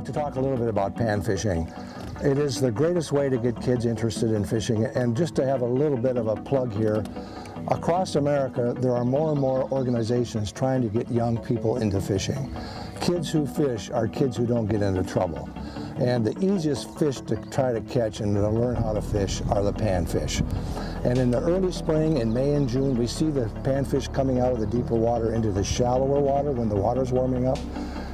like to talk a little bit about pan fishing. It is the greatest way to get kids interested in fishing, and just to have a little bit of a plug here, across America there are more and more organizations trying to get young people into fishing. Kids who fish are kids who don't get into trouble. And the easiest fish to try to catch and to learn how to fish are the panfish. And in the early spring, in May and June, we see the panfish coming out of the deeper water into the shallower water when the water's warming up.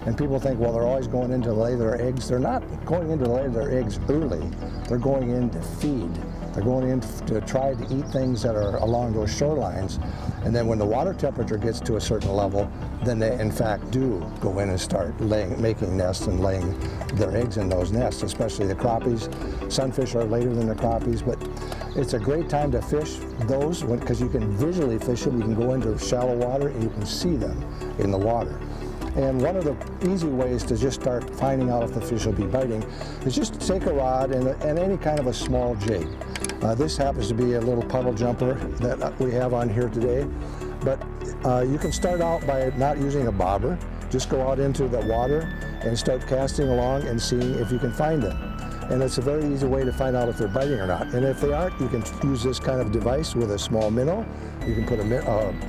And people think, well, they're always going in to lay their eggs. They're not going in to lay their eggs early. They're going in to feed. They're going in to try to eat things that are along those shorelines. And then when the water temperature gets to a certain level, then they in fact do go in and start making nests and laying their eggs in those nests, especially the crappies. Sunfish are later than the crappies, but it's a great time to fish those because you can visually fish them. You can go into shallow water and you can see them in the water. And one of the easy ways to just start finding out if the fish will be biting is just take a rod and any kind of a small jig. This happens to be a little puddle jumper that we have on here today, but you can start out by not using a bobber. Just go out into the water and start casting along and seeing if you can find them. And it's a very easy way to find out if they're biting or not. And if they aren't, you can use this kind of device with a small minnow. You can put a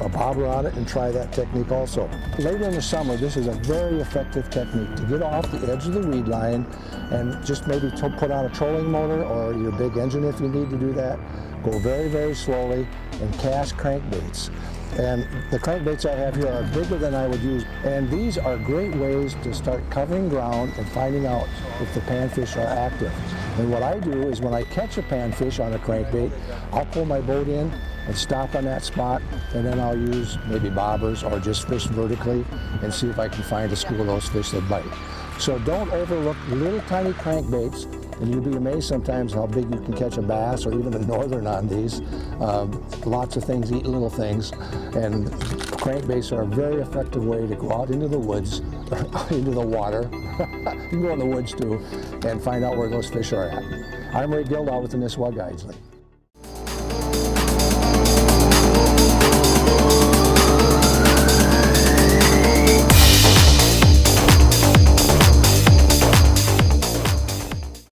bobber on it and try that technique also. Later in the summer, this is a very effective technique to get off the edge of the weed line and just maybe put on a trolling motor or your big engine if you need to do that. Go very, very slowly and cast crankbaits. And the crankbaits I have here are bigger than I would use. And these are great ways to start covering ground and finding out if the panfish are active. And what I do is when I catch a panfish on a crankbait, I'll pull my boat in and stop on that spot, and then I'll use maybe bobbers or just fish vertically and see if I can find a school of those fish that bite. So don't overlook little tiny crankbaits, and you'll be amazed sometimes how big you can catch a bass or even a northern on these. Lots of things eat little things, and crankbaits are a very effective way to go out into the woods, into the water. You can go in the woods too, and find out where those fish are at. I'm Ray Gildow with the 𝑭𝑰𝑺𝑨𝑬𝑻𝑾𝑨𝑻𝑬𝑹.